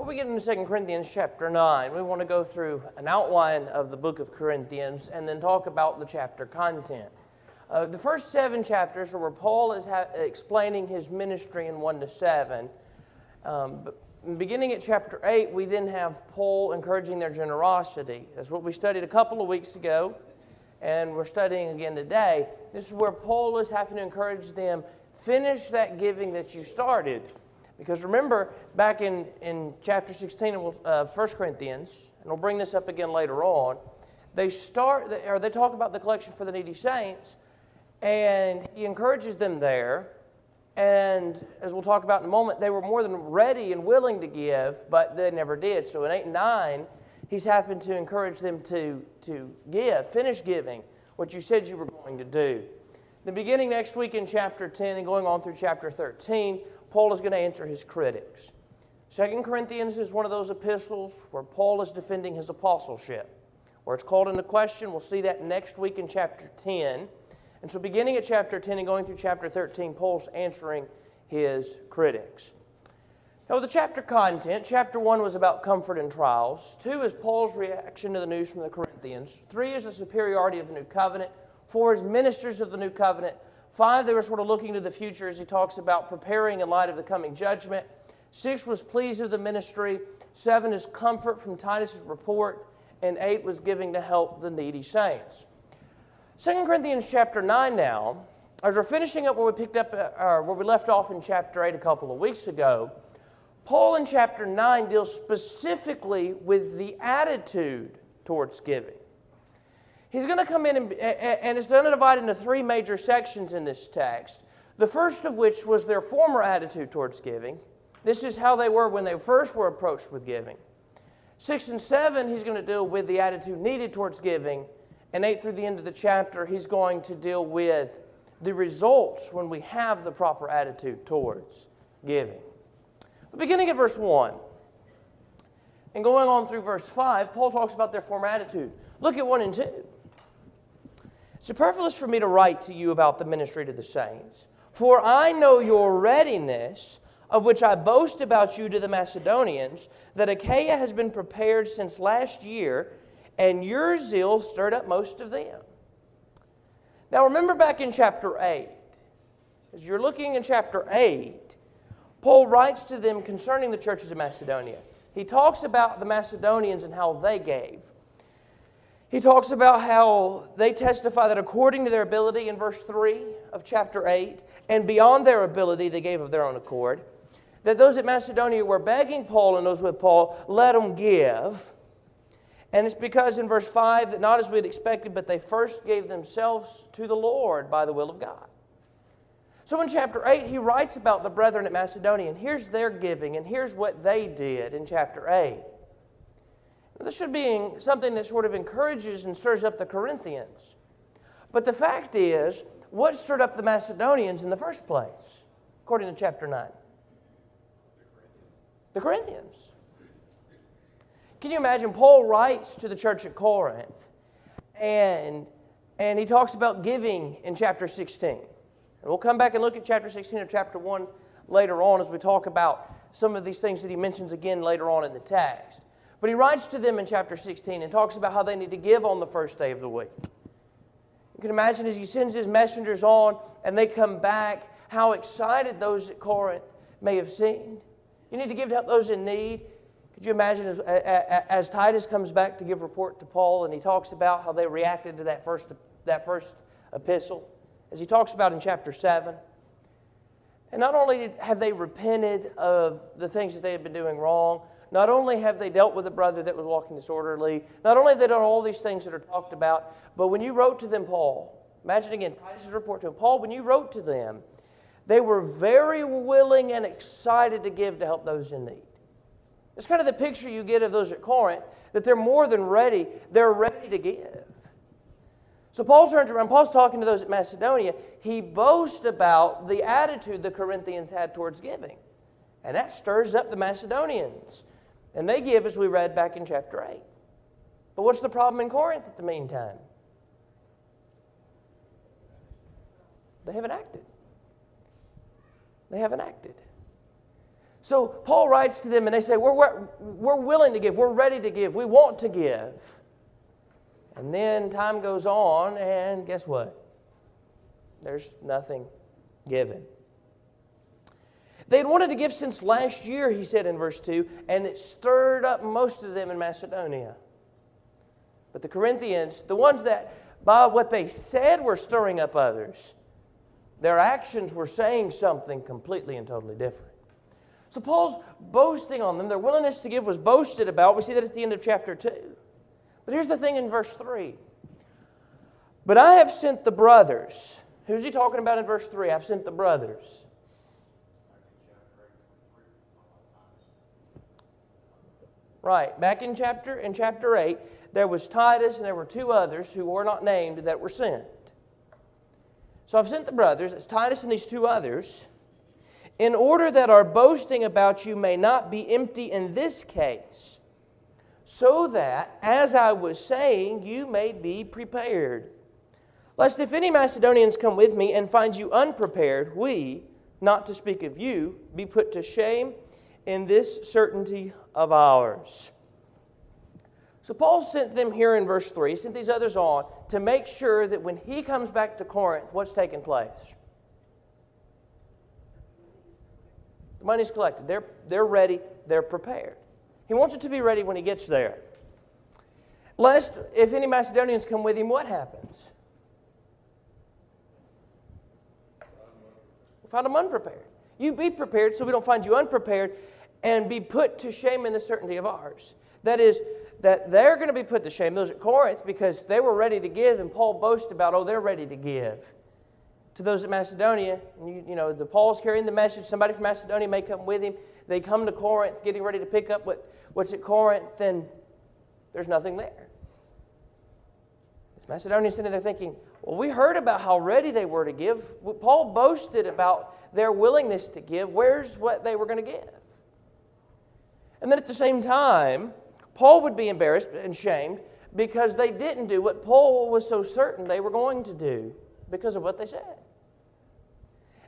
Before we get into 2 Corinthians chapter 9, we want to go through an outline of the book of Corinthians and then talk about the chapter content. The first 7 chapters are where Paul is explaining his ministry in 1 to 7. Beginning at chapter 8, we then have Paul encouraging their generosity. That's what we studied a couple of weeks ago, and we're studying again today. This is where Paul is having to encourage them, finish that giving that you started. Because remember, back in chapter 16 of 1 Corinthians, and we'll bring this up again later on, they talk about the collection for the needy saints, and he encourages them there. And as we'll talk about in a moment, they were more than ready and willing to give, but they never did. So in 8 and 9, he's having to encourage them to give, finish giving what you said you were going to do. The beginning next week in chapter 10 and going on through chapter 13, Paul is going to answer his critics. 2 Corinthians is one of those epistles where Paul is defending his apostleship. Where it's called into question, we'll see that next week in chapter 10. And so beginning at chapter 10 and going through chapter 13, Paul's answering his critics. Now with the chapter content, chapter 1 was about comfort and trials. 2 is Paul's reaction to the news from the Corinthians. 3 is the superiority of the new covenant. 4 is ministers of the new covenant. 5, they were sort of looking to the future as he talks about preparing in light of the coming judgment. 6 was pleased of the ministry. 7 is comfort from Titus's report. And 8 was giving to help the needy saints. 2 Corinthians chapter 9 now, as we're finishing up where we left off in chapter 8 a couple of weeks ago, Paul in chapter 9 deals specifically with the attitude towards giving. He's going to come in and it's going to divide into 3 major sections in this text. The first of which was their former attitude towards giving. This is how they were when they first were approached with giving. 6 and 7, he's going to deal with the attitude needed towards giving. And 8 through the end of the chapter, he's going to deal with the results when we have the proper attitude towards giving. Beginning at verse 1 and going on through verse 5, Paul talks about their former attitude. Look at 1 and 2. Superfluous for me to write to you about the ministry to the saints, for I know your readiness, of which I boast about you to the Macedonians, that Achaia has been prepared since last year, and your zeal stirred up most of them. Now remember back in chapter 8, as you're looking in chapter 8, Paul writes to them concerning the churches of Macedonia. He talks about the Macedonians and how they gave. He talks about how they testify that according to their ability in verse 3 of chapter 8, and beyond their ability they gave of their own accord, that those at Macedonia were begging Paul and those with Paul, let them give. And it's because in verse 5 that not as we had expected, but they first gave themselves to the Lord by the will of God. So in chapter 8, he writes about the brethren at Macedonia, and here's their giving, and here's what they did in chapter 8. This should be something that sort of encourages and stirs up the Corinthians. But the fact is, what stirred up the Macedonians in the first place, according to chapter 9? The Corinthians. Can you imagine? Paul writes to the church at Corinth, and he talks about giving in chapter 16. And we'll come back and look at chapter 16 of chapter 1 later on as we talk about some of these things that he mentions again later on in the text. But he writes to them in chapter 16 and talks about how they need to give on the first day of the week. You can imagine as he sends his messengers on and they come back, how excited those at Corinth may have seemed. You need to give to help those in need. Could you imagine as Titus comes back to give report to Paul and he talks about how they reacted to that first epistle, as he talks about in chapter 7. And not only have they repented of the things that they had been doing wrong, not only have they dealt with a brother that was walking disorderly, not only have they done all these things that are talked about, but when you wrote to them, Paul, imagine again, Titus' report to him, Paul, when you wrote to them, they were very willing and excited to give to help those in need. It's kind of the picture you get of those at Corinth, that they're more than ready, they're ready to give. So Paul turns around, Paul's talking to those at Macedonia, he boasts about the attitude the Corinthians had towards giving. And that stirs up the Macedonians. And they give, as we read back in chapter 8. But what's the problem in Corinth at the meantime? They haven't acted. They haven't acted. So Paul writes to them and they say, we're willing to give, we're ready to give, we want to give. And then time goes on and guess what? There's nothing given. They had wanted to give since last year, he said in verse 2, and it stirred up most of them in Macedonia. But the Corinthians, the ones that by what they said were stirring up others, their actions were saying something completely and totally different. So Paul's boasting on them. Their willingness to give was boasted about. We see that at the end of chapter 2. But here's the thing in verse 3. But I have sent the brothers. Who's he talking about in verse 3? I've sent the brothers. Right. Back in chapter 8, there was Titus and there were two others who were not named that were sent. So I've sent the brothers, it's Titus and these two others, in order that our boasting about you may not be empty in this case, so that, as I was saying, you may be prepared. Lest if any Macedonians come with me and find you unprepared, we, not to speak of you, be put to shame in this certainty of ours. So Paul sent them here in verse 3, sent these others on to make sure that when he comes back to Corinth, what's taking place? The money's collected. They're ready. They're prepared. He wants it to be ready when he gets there. Lest, if any Macedonians come with him, what happens? We find them unprepared. You be prepared so we don't find you unprepared and be put to shame in the certainty of ours. That is, that they're going to be put to shame, those at Corinth, because they were ready to give, and Paul boasts about, they're ready to give. To those at Macedonia, Paul's carrying the message, somebody from Macedonia may come with him, they come to Corinth getting ready to pick up what's at Corinth, and there's nothing there. As Macedonians sitting there thinking, well, we heard about how ready they were to give. Paul boasted about their willingness to give. Where's what they were going to give? And then at the same time, Paul would be embarrassed and shamed because they didn't do what Paul was so certain they were going to do because of what they said.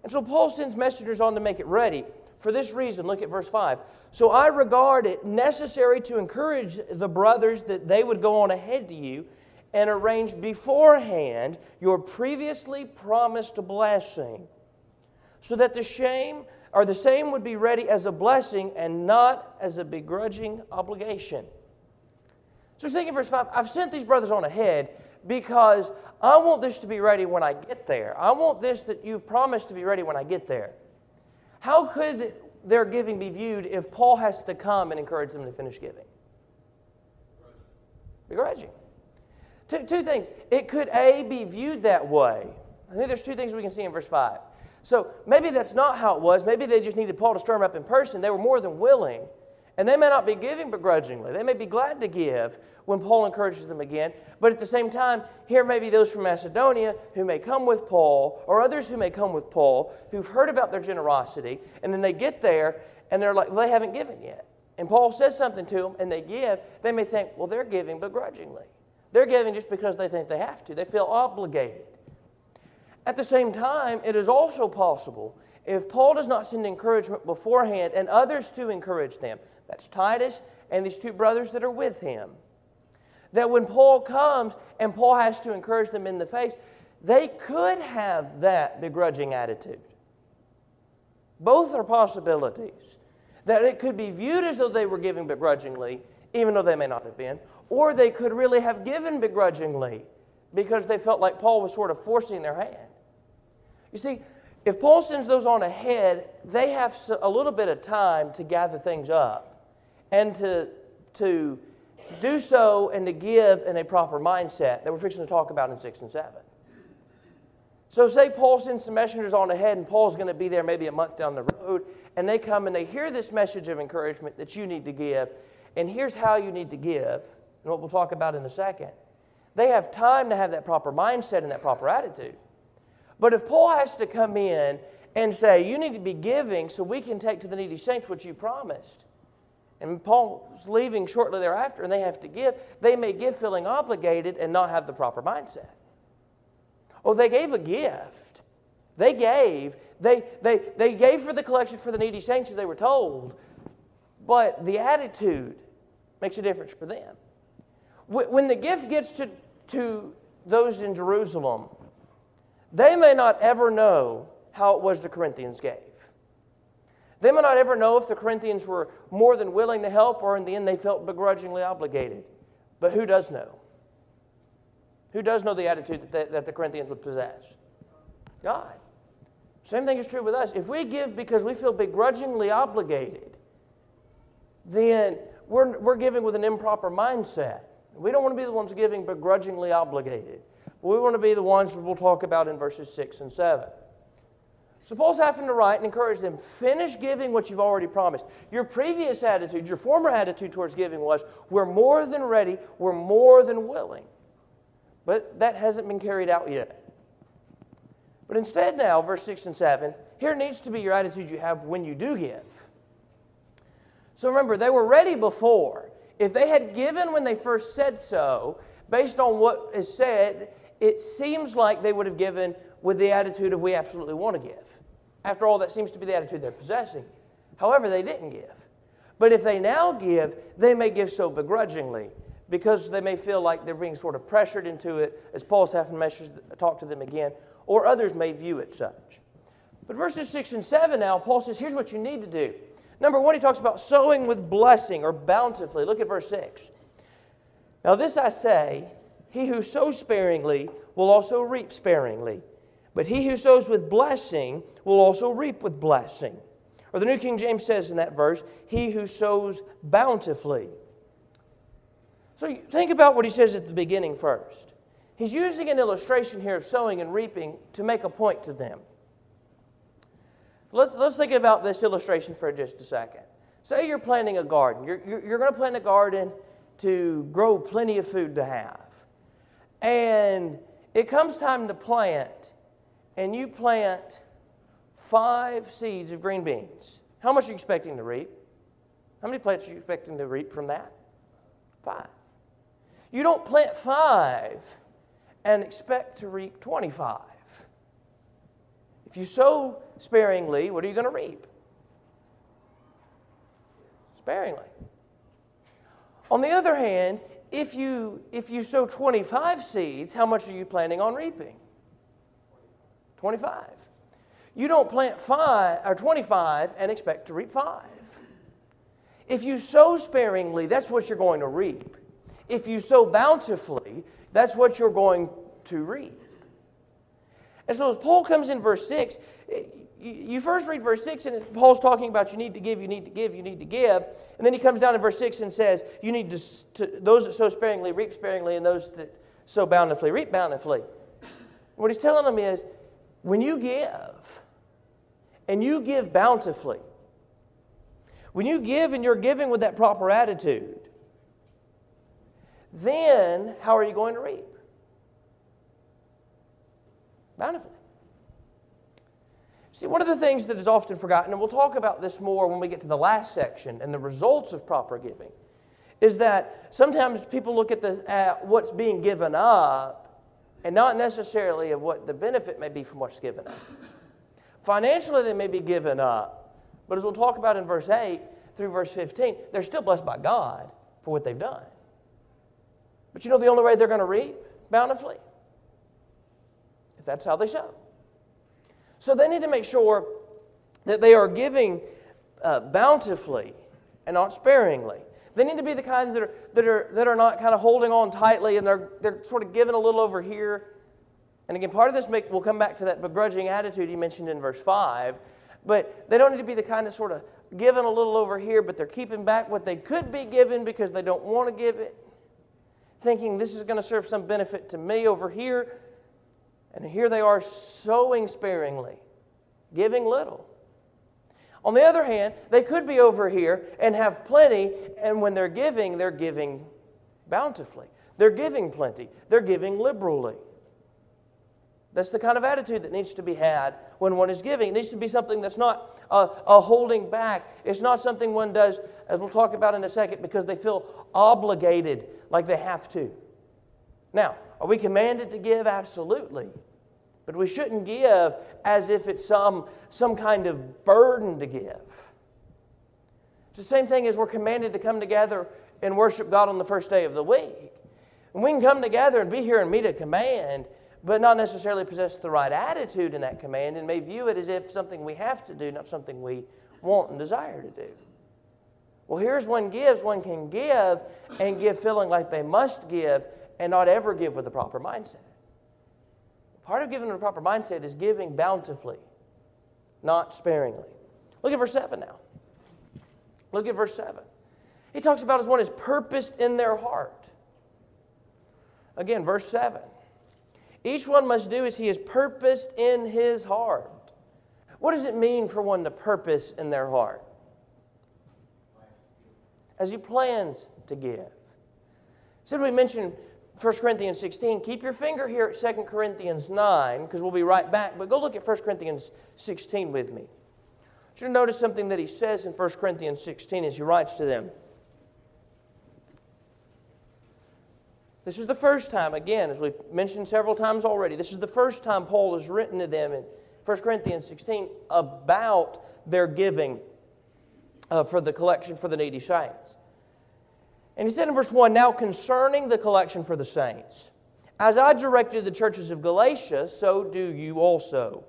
And so Paul sends messengers on to make it ready. For this reason, look at verse 5. So I regard it necessary to encourage the brothers that they would go on ahead to you and arrange beforehand your previously promised blessing, so that the same would be ready as a blessing and not as a begrudging obligation. So think in verse 5, I've sent these brothers on ahead because I want this to be ready when I get there. I want this that you've promised to be ready when I get there. How could their giving be viewed if Paul has to come and encourage them to finish giving? Begrudging. Two things. It could, be viewed that way. I think there's two things we can see in verse 5. So maybe that's not how it was. Maybe they just needed Paul to stir them up in person. They were more than willing. And they may not be giving begrudgingly. They may be glad to give when Paul encourages them again. But at the same time, here may be those from Macedonia who may come with Paul, or others who may come with Paul, who've heard about their generosity, and then they get there and they're like, they haven't given yet. And Paul says something to them and they give. They may think, well, they're giving begrudgingly. They're giving just because they think they have to. They feel obligated. At the same time, it is also possible, if Paul does not send encouragement beforehand and others to encourage them, that's Titus and these two brothers that are with him, that when Paul comes and Paul has to encourage them in the face, they could have that begrudging attitude. Both are possibilities. That it could be viewed as though they were giving begrudgingly, even though they may not have been, or they could really have given begrudgingly because they felt like Paul was sort of forcing their hand. You see, if Paul sends those on ahead, they have a little bit of time to gather things up and to do so and to give in a proper mindset that we're fixing to talk about in 6 and 7. So say Paul sends some messengers on ahead and Paul's going to be there maybe a month down the road, and they come and they hear this message of encouragement that you need to give, and here's how you need to give, and what we'll talk about in a second. They have time to have that proper mindset and that proper attitude. But if Paul has to come in and say, you need to be giving so we can take to the needy saints what you promised, and Paul's leaving shortly thereafter and they have to give, they may give feeling obligated and not have the proper mindset. Oh, they gave a gift. They gave. They gave for the collection for the needy saints as they were told. But the attitude makes a difference for them. When the gift gets to those in Jerusalem, they may not ever know how it was the Corinthians gave. They may not ever know if the Corinthians were more than willing to help or in the end they felt begrudgingly obligated. But who does know? Who does know the attitude that the Corinthians would possess? God. Same thing is true with us. If we give because we feel begrudgingly obligated, then we're giving with an improper mindset. We don't want to be the ones giving begrudgingly obligated. We want to be the ones we'll talk about in verses 6 and 7. So Paul's having to write and encourage them, finish giving what you've already promised. Your previous attitude, your former attitude towards giving was, we're more than ready, we're more than willing. But that hasn't been carried out yet. But instead now, verse 6 and 7, here needs to be your attitude you have when you do give. So remember, they were ready before. If they had given when they first said so, based on what is said, it seems like they would have given with the attitude of we absolutely want to give. After all, that seems to be the attitude they're possessing. However, they didn't give. But if they now give, they may give so begrudgingly because they may feel like they're being sort of pressured into it, as Paul's having to talk to them again, or others may view it such. But verses 6 and 7 now, Paul says, here's what you need to do. Number one, he talks about sowing with blessing or bountifully. Look at verse 6. Now this I say, he who sows sparingly will also reap sparingly. But he who sows with blessing will also reap with blessing. Or the New King James says in that verse, he who sows bountifully. So think about what he says at the beginning first. He's using an illustration here of sowing and reaping to make a point to them. Let's think about this illustration for just a second. Say you're planting a garden. You're going to plant a garden to grow plenty of food to have. And it comes time to plant, and you plant 5 seeds of green beans. How much are you expecting to reap? How many plants are you expecting to reap from that? 5. You don't plant 5 and expect to reap 25. If you sow sparingly, what are you going to reap? Sparingly. On the other hand, if you sow 25 seeds, how much are you planning on reaping? 25. You don't plant 25 and expect to reap 5. If you sow sparingly, that's what you're going to reap. If you sow bountifully, that's what you're going to reap. And so as Paul comes in verse 6, you first read verse 6 and Paul's talking about you need to give, you need to give, you need to give. And then he comes down in verse 6 and says, you need to those that sow sparingly reap sparingly, and those that sow bountifully reap bountifully. What he's telling them is, when you give, and you give bountifully, when you give and you're giving with that proper attitude, then how are you going to reap? Bountifully. See, one of the things that is often forgotten, and we'll talk about this more when we get to the last section and the results of proper giving, is that sometimes people look at what's being given up and not necessarily of what the benefit may be from what's given up. Financially, they may be given up, but as we'll talk about in verse 8 through verse 15, they're still blessed by God for what they've done. But you know the only way they're going to reap bountifully? If that's how they sow. So they need to make sure that they are giving bountifully and not sparingly. They need to be the kinds that are not kind of holding on tightly and they're sort of giving a little over here. And again, part of this we'll come back to that begrudging attitude he mentioned in verse 5. But they don't need to be the kind that sort of giving a little over here, but they're keeping back what they could be given because they don't want to give it, thinking this is going to serve some benefit to me over here. And here they are sowing sparingly, giving little. On the other hand, they could be over here and have plenty, and when they're giving bountifully. They're giving plenty. They're giving liberally. That's the kind of attitude that needs to be had when one is giving. It needs to be something that's not a holding back. It's not something one does, as we'll talk about in a second, because they feel obligated like they have to. Now, are we commanded to give? Absolutely. But we shouldn't give as if it's some kind of burden to give. It's the same thing as we're commanded to come together and worship God on the first day of the week. And we can come together and be here and meet a command, but not necessarily possess the right attitude in that command, and may view it as if something we have to do, not something we want and desire to do. Well, here's one gives. One can give and give feeling like they must give and not ever give with the proper mindset. Part of giving with a proper mindset is giving bountifully, not sparingly. Look at verse 7 now. Look at verse 7. He talks about as one is purposed in their heart. Again, verse 7. Each one must do as he is purposed in his heart. What does it mean for one to purpose in their heart? As he plans to give. So we mentioned 1 Corinthians 16. Keep your finger here at 2 Corinthians 9, because we'll be right back. But go look at 1 Corinthians 16 with me. I want you to notice something that he says in 1 Corinthians 16 as he writes to them. This is the first time, again, as we've mentioned several times already, this is the first time Paul has written to them in 1 Corinthians 16 about their giving for the collection for the needy saints. And he said in verse 1, now concerning the collection for the saints, as I directed the churches of Galatia, so do you also.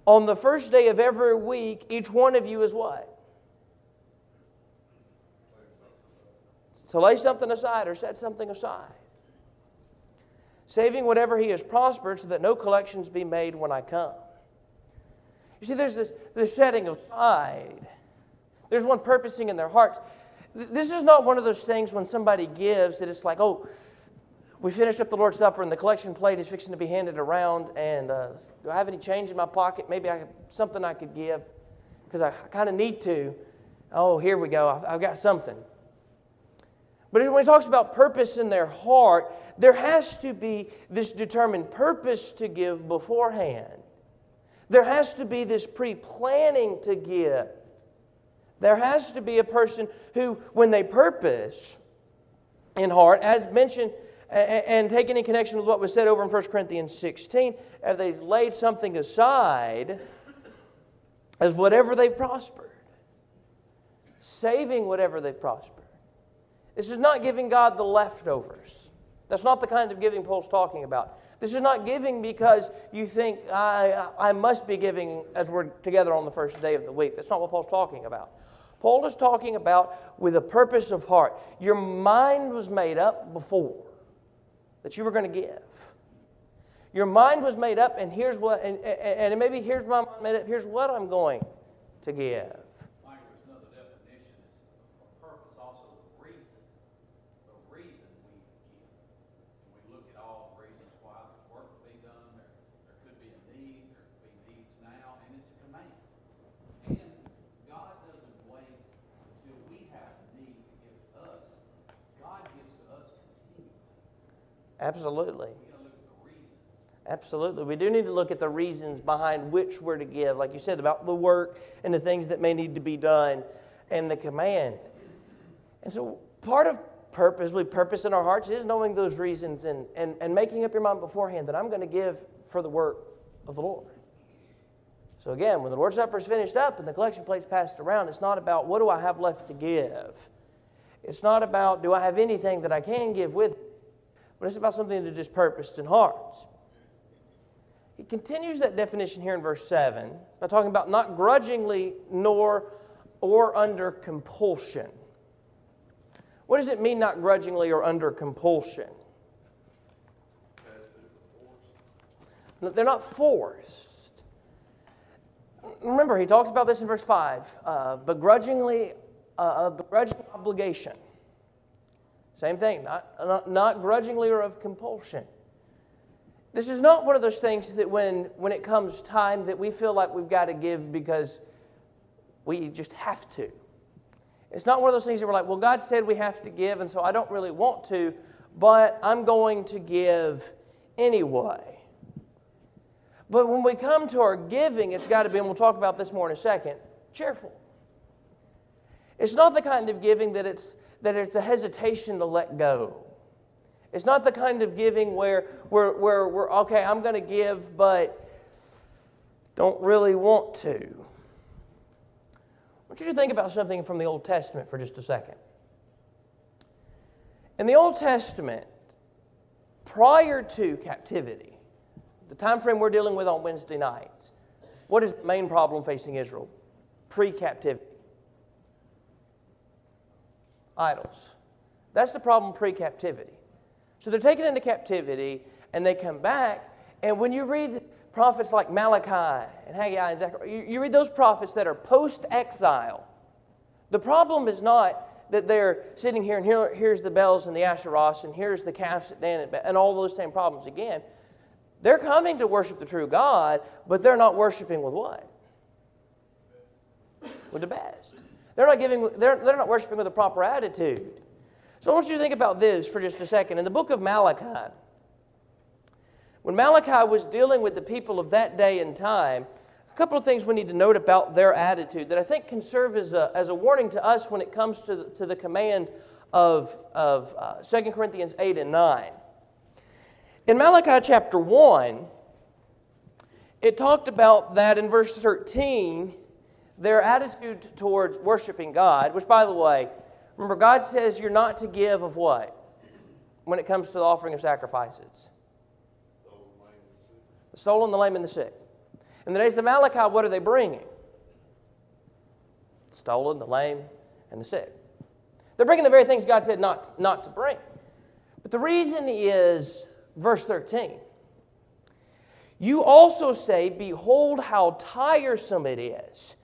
On the first day of every week, each one of you is what? To lay something aside or set something aside. Saving whatever he has prospered so that no collections be made when I come. You see, there's this setting aside. There's one purposing in their hearts. This is not one of those things when somebody gives that it's like, oh, we finished up the Lord's Supper and the collection plate is fixing to be handed around, and do I have any change in my pocket? Maybe something I could give because I kind of need to. Oh, here we go. I've got something. But when he talks about purpose in their heart, there has to be this determined purpose to give beforehand. There has to be this pre-planning to give. There has to be a person who, when they purpose in heart, as mentioned and taken in connection with what was said over in 1 Corinthians 16, if they've laid something aside as whatever they've prospered, saving whatever they've prospered. This is not giving God the leftovers. That's not the kind of giving Paul's talking about. This is not giving because you think, I must be giving as we're together on the first day of the week. That's not what Paul's talking about. Paul is talking about with a purpose of heart. Your mind was made up before that you were going to give. Your mind was made up, and here's what, and maybe here's my mind made up, here's what I'm going to give. Mike, there's another definition. Is purpose also the reason we give. And we look at all the reasons why there's work to be done, there could be a need, there could be needs now, and it's a command. And God doesn't wait until we have a need to give to us. God gives to us continually. Absolutely. We got to look at the reasons. Absolutely. We do need to look at the reasons behind which we're to give, like you said, about the work and the things that may need to be done and the command. And so part of purpose, we purpose in our hearts, is knowing those reasons and making up your mind beforehand that I'm going to give for the work of the Lord. So again, when the Lord's Supper is finished up and the collection plate's passed around, it's not about what do I have left to give. It's not about do I have anything that I can give with it, but it's about something that is just purposed in hearts. He continues that definition here in verse 7 by talking about not grudgingly nor or under compulsion. What does it mean not grudgingly or under compulsion? They're not forced. Remember, he talks about this in verse 5. Begrudging obligation. Same thing, not grudgingly or of compulsion. This is not one of those things that when it comes time that we feel like we've got to give because we just have to. It's not one of those things that we're like, well, God said we have to give, and so I don't really want to, but I'm going to give anyway. But when we come to our giving, it's got to be, and we'll talk about this more in a second, cheerful. It's not the kind of giving that it's a hesitation to let go. It's not the kind of giving where we're okay, I'm going to give, but don't really want to. I want you to think about something from the Old Testament for just a second. In the Old Testament, prior to captivity, the time frame we're dealing with on Wednesday nights, what is the main problem facing Israel? Pre-captivity. Idols. That's the problem pre-captivity. So they're taken into captivity, and they come back, and when you read prophets like Malachi and Haggai and Zechariah, you read those prophets that are post-exile. The problem is not that they're sitting here and here's the bells and the Asheroths and here's the calves at Dan and all those same problems again. They're coming to worship the true God, but they're not worshiping with what? With the best. They're not worshiping with a proper attitude. So I want you to think about this for just a second. In the book of Malachi, when Malachi was dealing with the people of that day and time, a couple of things we need to note about their attitude that I think can serve as a warning to us when it comes to the command of 2 Corinthians 8 and 9. In Malachi chapter 1, it talked about that in verse 13, their attitude towards worshiping God, which, by the way, remember, God says you're not to give of what? When it comes to the offering of sacrifices. The stolen, the lame, and the sick. In the days of Malachi, what are they bringing? The stolen, the lame, and the sick. They're bringing the very things God said not to bring. But the reason is verse 13. You also say, behold how tiresome it is.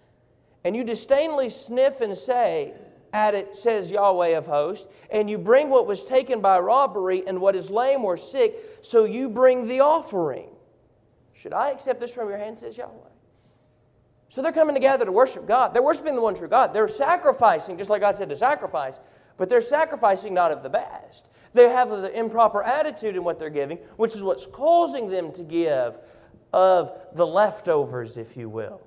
And you disdainfully sniff and say, at it says Yahweh of hosts, and you bring what was taken by robbery and what is lame or sick, so you bring the offering. Should I accept this from your hand, says Yahweh? So they're coming together to worship God. They're worshiping the one true God. They're sacrificing, just like God said to sacrifice, but they're sacrificing not of the best. They have the improper attitude in what they're giving, which is what's causing them to give of the leftovers, if you will.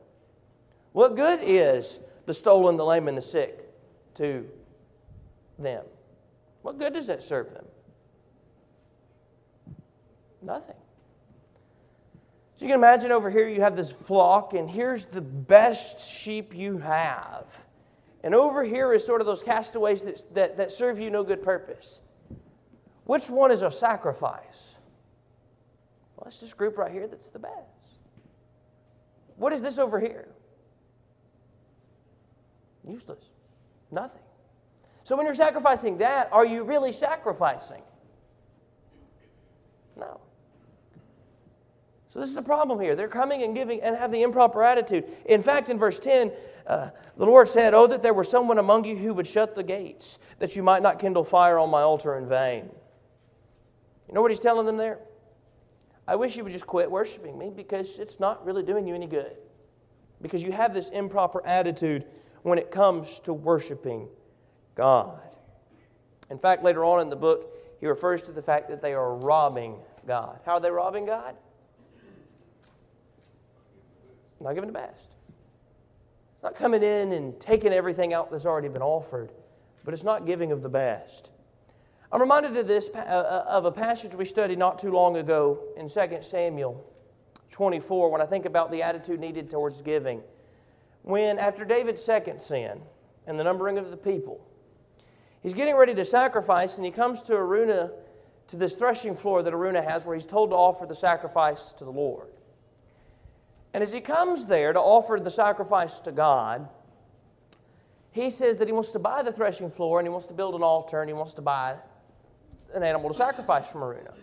What good is the stolen, the lame, and the sick to them? What good does that serve them? Nothing. So you can imagine over here you have this flock, and here's the best sheep you have. And over here is sort of those castaways that serve you no good purpose. Which one is a sacrifice? Well, it's this group right here that's the best. What is this over here? Useless. Nothing. So when you're sacrificing that, are you really sacrificing? No. So this is the problem here. They're coming and giving and have the improper attitude. In fact, in verse 10, the Lord said, oh, that there were someone among you who would shut the gates, that you might not kindle fire on my altar in vain. You know what he's telling them there? I wish you would just quit worshiping me because it's not really doing you any good. Because you have this improper attitude when it comes to worshiping God. In fact, later on in the book, he refers to the fact that they are robbing God. How are they robbing God? Not giving the best. It's not coming in and taking everything out that's already been offered, but it's not giving of the best. I'm reminded of this of a passage we studied not too long ago in 2 Samuel 24 when I think about the attitude needed towards giving. When, after David's second sin and the numbering of the people, he's getting ready to sacrifice, and he comes to Araunah, to this threshing floor that Araunah has, where he's told to offer the sacrifice to the Lord. And as he comes there to offer the sacrifice to God, he says that he wants to buy the threshing floor, and he wants to build an altar, and he wants to buy an animal to sacrifice from Araunah.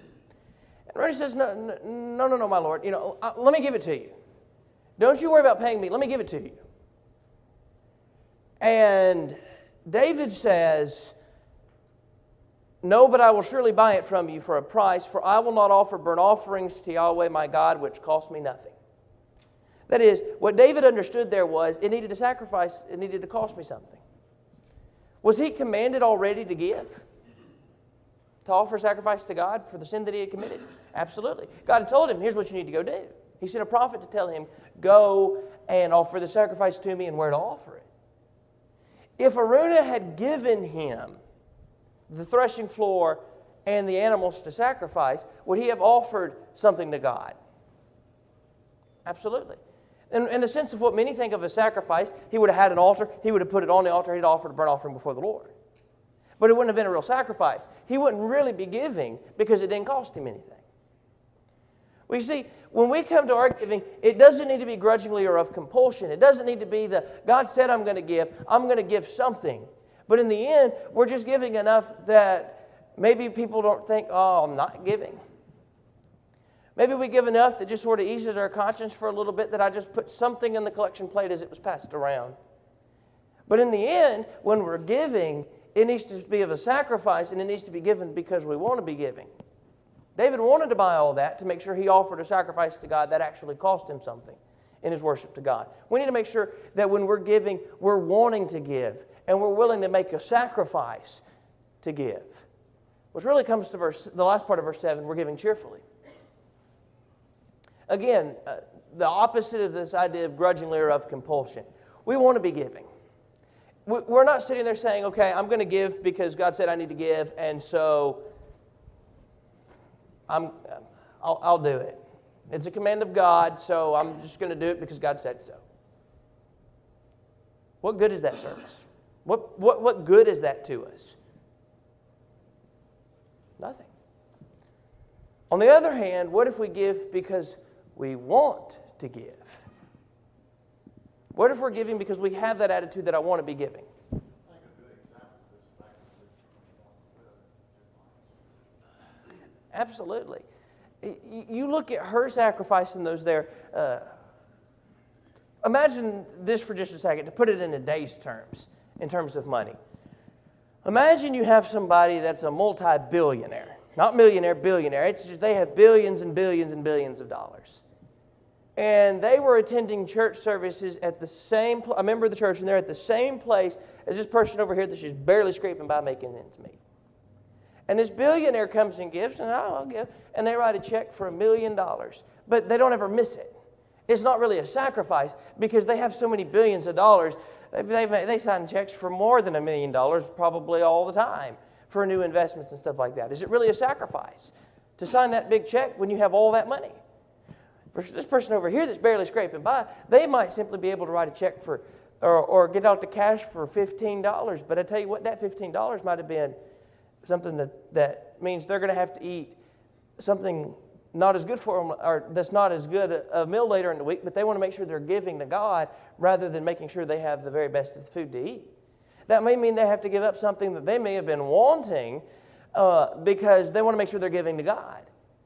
And Araunah says, no, my Lord, let me give it to you. Don't you worry about paying me. Let me give it to you. And David says, no, but I will surely buy it from you for a price, for I will not offer burnt offerings to Yahweh my God, which cost me nothing. That is, what David understood there was, it needed to sacrifice, it needed to cost me something. Was he commanded already to give? To offer sacrifice to God for the sin that he had committed? Absolutely. God had told him, here's what you need to go do. He sent a prophet to tell him, go and offer the sacrifice to me and where to offer it. If Araunah had given him the threshing floor and the animals to sacrifice, would he have offered something to God? Absolutely. In the sense of what many think of as sacrifice, he would have had an altar, he would have put it on the altar, he'd offered a burnt offering before the Lord. But it wouldn't have been a real sacrifice. He wouldn't really be giving because it didn't cost him anything. Well, you see, when we come to our giving, it doesn't need to be grudgingly or of compulsion. It doesn't need to be God said I'm going to give something. But in the end, we're just giving enough that maybe people don't think, oh, I'm not giving. Maybe we give enough that just sort of eases our conscience for a little bit, that I just put something in the collection plate as it was passed around. But in the end, when we're giving, it needs to be of a sacrifice, and it needs to be given because we want to be giving. David wanted to buy all that to make sure he offered a sacrifice to God that actually cost him something in his worship to God. We need to make sure that when we're giving, we're wanting to give, and we're willing to make a sacrifice to give. Which really comes to the last part of verse 7, we're giving cheerfully. Again, the opposite of this idea of grudgingly or of compulsion. We want to be giving. We're not sitting there saying, okay, I'm going to give because God said I need to give, and so I'll do it. It's a command of God, so I'm just going to do it because God said so. What good is that service? What good is that to us? Nothing. On the other hand, what if we give because we want to give? What if we're giving because we have that attitude that I want to be giving? Absolutely. You look at her sacrifice in those there. Imagine this for just a second, to put it in a day's terms, in terms of money. Imagine you have somebody that's a multi-billionaire. Not millionaire, billionaire. It's just they have billions and billions and billions of dollars. And they were attending church services at the same a member of the church, and they're at the same place as this person over here that's just barely scraping by making ends meet. And this billionaire comes and gives, and I'll give, and they write a check for $1 million. But they don't ever miss it. It's not really a sacrifice because they have so many billions of dollars. They sign checks for more than $1 million probably all the time for new investments and stuff like that. Is it really a sacrifice to sign that big check when you have all that money? For this person over here that's barely scraping by, they might simply be able to write a check for or get out the cash for $15. But I tell you what, that $15 might have been something that means they're going to have to eat something not as good for them, or that's not as good a meal later in the week, but they want to make sure they're giving to God rather than making sure they have the very best of the food to eat. That may mean they have to give up something that they may have been wanting because they want to make sure they're giving to God.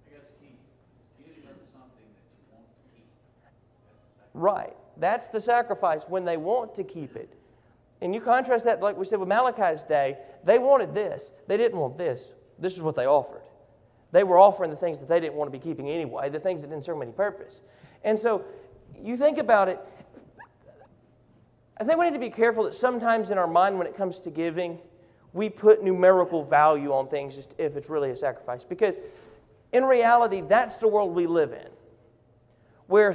I guess key is giving them something that you want to keep. Right. That's the sacrifice, when they want to keep it. And you contrast that, like we said, with Malachi's day. They wanted this. They didn't want this. This is what they offered. They were offering the things that they didn't want to be keeping anyway, the things that didn't serve any purpose. And so you think about it, I think we need to be careful that sometimes in our mind when it comes to giving, we put numerical value on things just if it's really a sacrifice. Because in reality, that's the world we live in. Where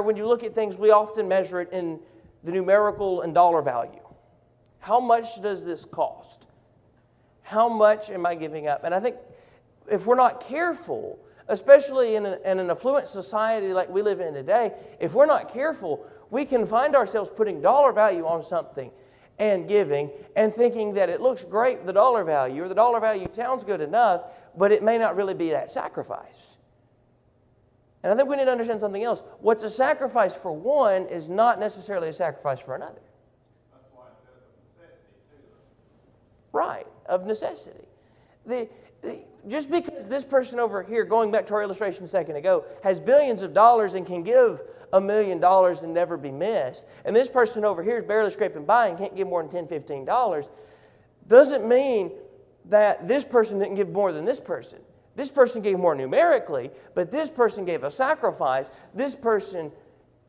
when you look at things, we often measure it in the numerical and dollar value. How much does this cost? How much am I giving up? And I think if we're not careful, especially in an affluent society like we live in today, if we're not careful, we can find ourselves putting dollar value on something and giving and thinking that it looks great with the dollar value, or the dollar value sounds good enough, but it may not really be that sacrifice. And I think we need to understand something else. What's a sacrifice for one is not necessarily a sacrifice for another. That's why it says of necessity too. Right, of necessity. Just because this person over here, going back to our illustration a second ago, has billions of dollars and can give $1 million and never be missed, and this person over here is barely scraping by and can't give more than $10, $15, doesn't mean that this person didn't give more than this person. This person gave more numerically, but this person gave a sacrifice. This person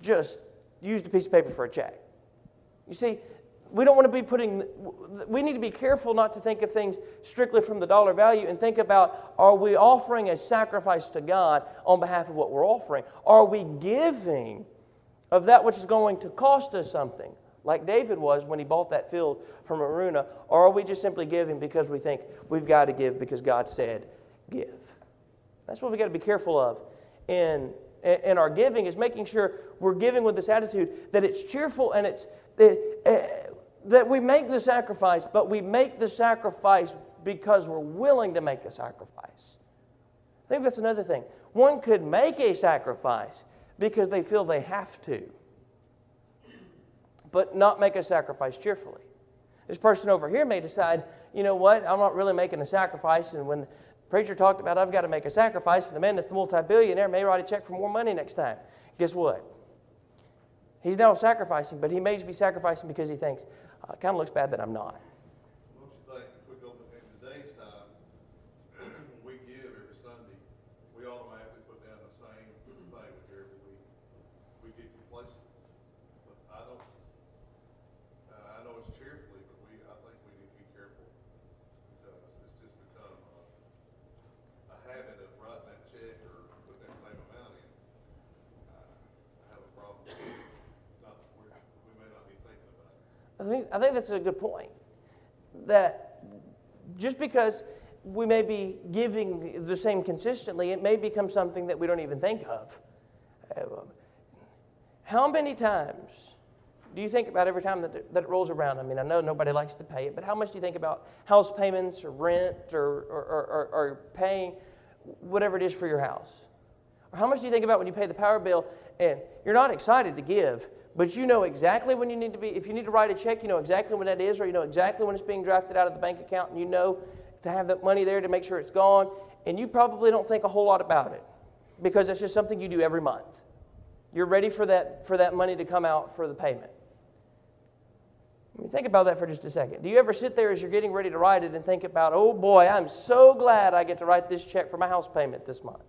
just used a piece of paper for a check. You see, we don't want to be we need to be careful not to think of things strictly from the dollar value and think about, are we offering a sacrifice to God on behalf of what we're offering? Are we giving of that which is going to cost us something? Like David was when he bought that field from Aruna, or are we just simply giving because we think we've got to give because God said give? That's what we've got to be careful of in our giving, is making sure we're giving with this attitude that it's cheerful and that we make the sacrifice, but we make the sacrifice because we're willing to make a sacrifice. I think that's another thing. One could make a sacrifice because they feel they have to, but not make a sacrifice cheerfully. This person over here may decide, you know what, I'm not really making a sacrifice, and when the preacher talked about I've got to make a sacrifice, and the man that's the multi-billionaire may write a check for more money next time. Guess what? He's now sacrificing, but he may be sacrificing because he thinks, it kind of looks bad that I'm not. Don't you think if we go in today's time, we give every Sunday, we automatically put down the same thing with every week. We get complacent. But I know it's cheerfully, but I think we need to be careful because it's just become a habit of writing that check or putting that same amount in. I have a problem. We may not be thinking about it. I think that's a good point. That just because we may be giving the same consistently, it may become something that we don't even think of. How many times do you think about every time that it rolls around? I mean, I know nobody likes to pay it, but how much do you think about house payments or rent or paying whatever it is for your house? Or how much do you think about when you pay the power bill and you're not excited to give, but you know exactly when you need to be, if you need to write a check, you know exactly when that is, or you know exactly when it's being drafted out of the bank account, and you know to have that money there to make sure it's gone, and you probably don't think a whole lot about it because it's just something you do every month. You're ready for that money to come out for the payment. I mean, think about that for just a second. Do you ever sit there as you're getting ready to write it and think about, oh boy, I'm so glad I get to write this check for my house payment this month.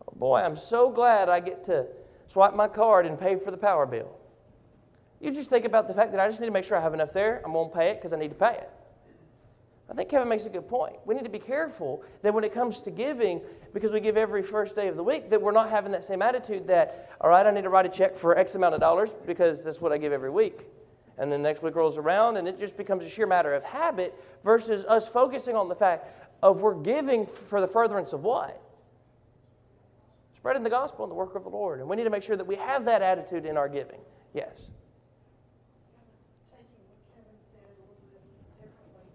Oh boy, I'm so glad I get to swipe my card and pay for the power bill. You just think about the fact that I just need to make sure I have enough there. I'm going to pay it because I need to pay it. I think Kevin makes a good point. We need to be careful that when it comes to giving, because we give every first day of the week, that we're not having that same attitude that, all right, I need to write a check for X amount of dollars because that's what I give every week. And then the next week rolls around and it just becomes a sheer matter of habit versus us focusing on the fact of we're giving for the furtherance of what? Spreading the gospel and the work of the Lord. And we need to make sure that we have that attitude in our giving. Yes. Taking what Kevin said a little bit differently,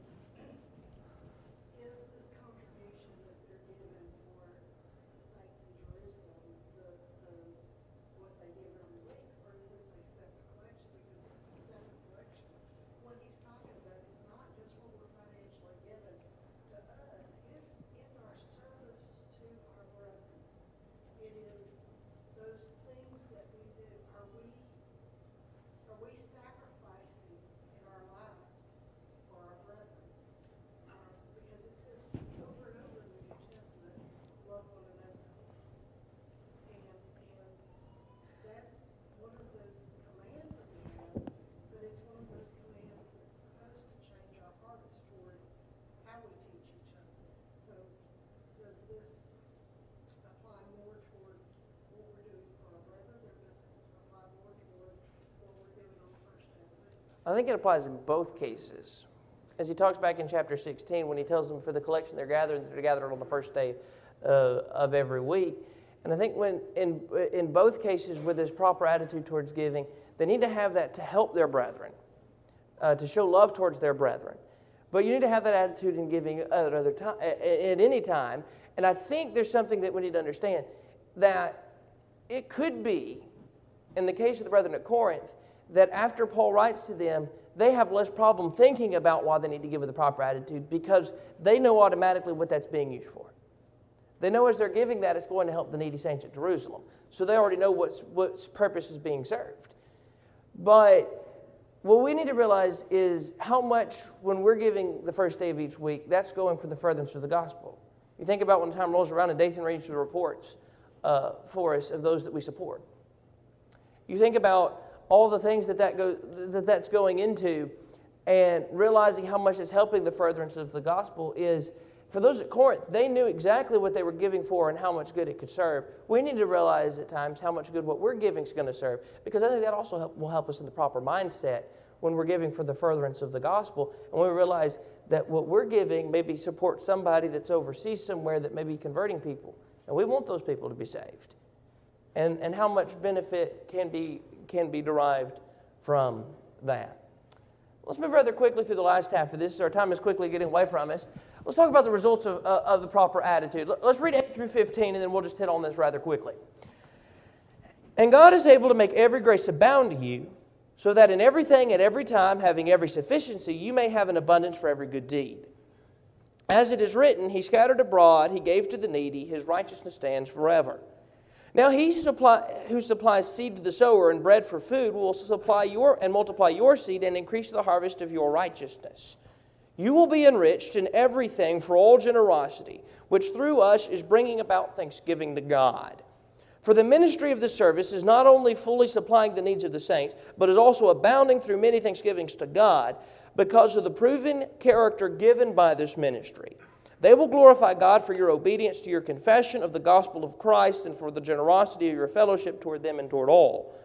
is this contribution that they're giving for the saints in Jerusalem, what they give every week, or is this a separate collection? Because if it's a separate collection, what he's talking about is not just what we're financially giving to us, it's our service to our brethren. It is those things that we do. Are we sacrificing in our lives for our brethren? Because it says over and over in the New Testament, love one another. And that's one of those commands that we have, but it's one of those commands that's supposed to change our hearts toward how we teach each other. So does this apply more toward what we're doing for our brethren, or does it apply more toward what we're doing on the first day of the week? I think it applies in both cases. As he talks back in chapter 16 when he tells them for the collection they're gathered on the first day of every week. And I think when in both cases with this proper attitude towards giving, they need to have that to help their brethren, to show love towards their brethren. But you need to have that attitude in giving at any time. And I think there's something that we need to understand, that it could be, in the case of the brethren at Corinth, that after Paul writes to them, they have less problem thinking about why they need to give with the proper attitude because they know automatically what that's being used for. They know as they're giving that, it's going to help the needy saints at Jerusalem. So they already know what's purpose is being served. But what we need to realize is how much, when we're giving the first day of each week, that's going for the furtherance of the gospel. You think about when the time rolls around and Dathan reads the reports for us of those that we support. You think about all the things that's going into, and realizing how much it's helping the furtherance of the gospel is, for those at Corinth, they knew exactly what they were giving for and how much good it could serve. We need to realize at times how much good what we're giving is going to serve, because I think that also will help us in the proper mindset when we're giving for the furtherance of the gospel, and we realize that what we're giving maybe supports somebody that's overseas somewhere that may be converting people, and we want those people to be saved. And how much benefit can be derived from that. Let's move rather quickly through the last half of this. Our time is quickly getting away from us. Let's talk about the results of the proper attitude. Let's read 8 through 15, and then we'll just hit on this rather quickly. And God is able to make every grace abound to you, so that in everything at every time, having every sufficiency, you may have an abundance for every good deed. As it is written, He scattered abroad, He gave to the needy, His righteousness stands forever. Now He who supplies seed to the sower and bread for food will supply and multiply your seed and increase the harvest of your righteousness. You will be enriched in everything for all generosity, which through us is bringing about thanksgiving to God. For the ministry of this service is not only fully supplying the needs of the saints, but is also abounding through many thanksgivings to God because of the proven character given by this ministry. They will glorify God for your obedience to your confession of the gospel of Christ and for the generosity of your fellowship toward them and toward all.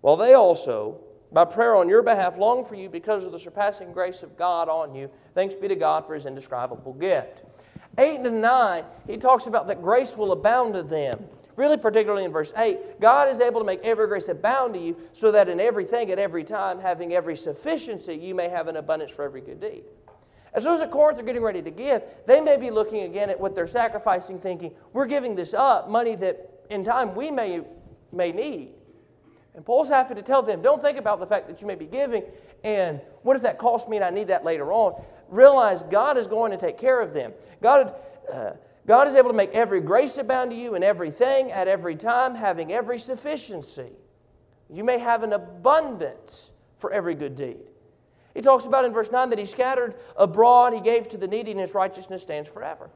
While they also, by prayer on your behalf, long for you because of the surpassing grace of God on you. Thanks be to God for His indescribable gift. 8 and 9, he talks about that grace will abound to them. Really particularly in verse 8, God is able to make every grace abound to you so that in everything at every time, having every sufficiency, you may have an abundance for every good deed. As those at Corinth are getting ready to give, they may be looking again at what they're sacrificing, thinking, we're giving this up, money that in time we may need. And Paul's happy to tell them, don't think about the fact that you may be giving, and what if that costs me and I need that later on? Realize God is going to take care of them. God is able to make every grace abound to you in everything, at every time, having every sufficiency. You may have an abundance for every good deed. He talks about in verse 9 that He scattered abroad, He gave to the needy, and His righteousness stands forever.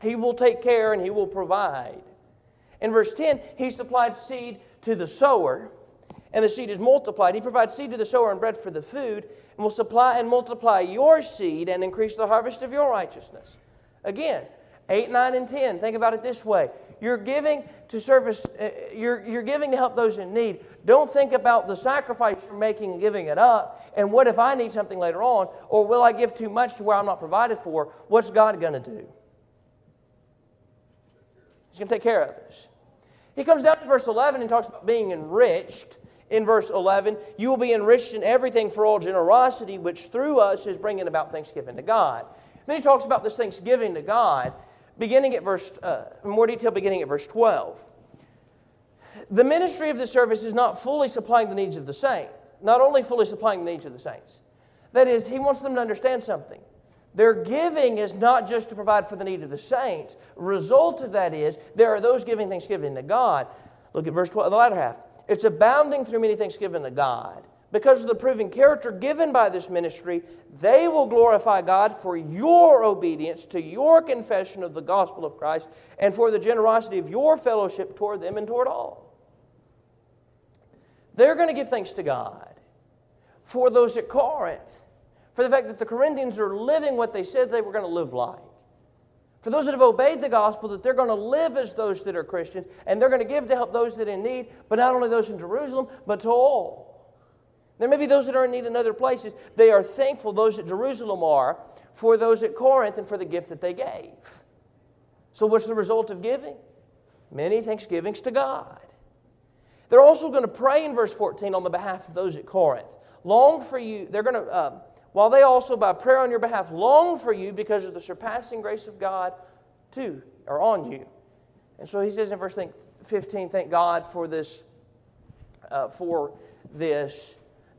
He will take care and He will provide. In verse 10, He supplied seed to the sower, and the seed is multiplied. He provides seed to the sower and bread for the food, and will supply and multiply your seed and increase the harvest of your righteousness. Again, 8, 9, and 10. Think about it this way. You're giving to service. You're giving to help those in need. Don't think about the sacrifice you're making and giving it up. And what if I need something later on? Or will I give too much to where I'm not provided for? What's God going to do? He's going to take care of us. He comes down to verse 11 and talks about being enriched. In verse 11, you will be enriched in everything for all generosity, which through us is bringing about thanksgiving to God. Then he talks about this thanksgiving to God, beginning at in more detail, beginning at verse 12. The ministry of this service is not fully supplying the needs of the saints, not only fully supplying the needs of the saints. That is, he wants them to understand something. Their giving is not just to provide for the need of the saints. The result of that is there are those giving thanksgiving to God. Look at verse 12, the latter half. It's abounding through many thanksgiving to God. Because of the proven character given by this ministry, they will glorify God for your obedience to your confession of the gospel of Christ and for the generosity of your fellowship toward them and toward all. They're going to give thanks to God for those at Corinth, for the fact that the Corinthians are living what they said they were going to live like. For those that have obeyed the gospel, that they're going to live as those that are Christians, and they're going to give to help those that are in need, but not only those in Jerusalem, but to all. There may be those that are in need in other places. They are thankful, those at Jerusalem are, for those at Corinth and for the gift that they gave. So what's the result of giving? Many thanksgivings to God. They're also going to pray in verse 14 on the behalf of those at Corinth. Long for you, they're going to... while they also, by prayer on your behalf, long for you because of the surpassing grace of God to, or on you. And so he says in verse 15, thank God for this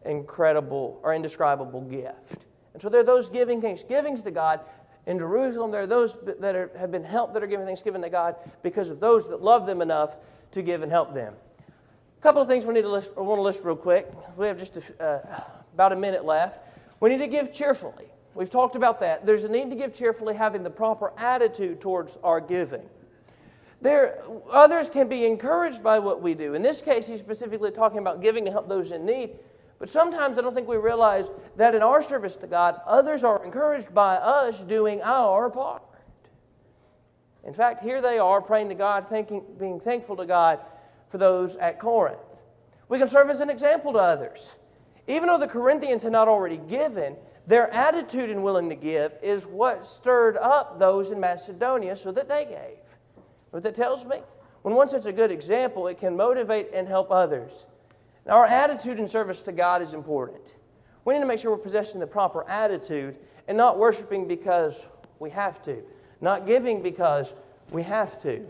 incredible or indescribable gift. And so there are those giving thanksgivings to God in Jerusalem. There are those that have been helped that are giving thanksgiving to God because of those that love them enough to give and help them. A couple of things we need to list, or want to list real quick. We have just about a minute left. We need to give cheerfully. We've talked about that. There's a need to give cheerfully, having the proper attitude towards our giving. Others can be encouraged by what we do. In this case, he's specifically talking about giving to help those in need. But sometimes I don't think we realize that in our service to God, others are encouraged by us doing our part. In fact, here they are praying to God, being thankful to God for those at Corinth. We can serve as an example to others. Even though the Corinthians had not already given, their attitude in willing to give is what stirred up those in Macedonia so that they gave. What that tells me? When one sets a good example, it can motivate and help others. Now, our attitude in service to God is important. We need to make sure we're possessing the proper attitude and not worshiping because we have to, not giving because we have to.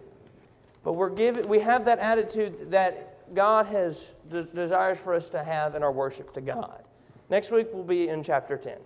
But we have that attitude that God desires for us to have in our worship to God. Next week we'll be in chapter 10.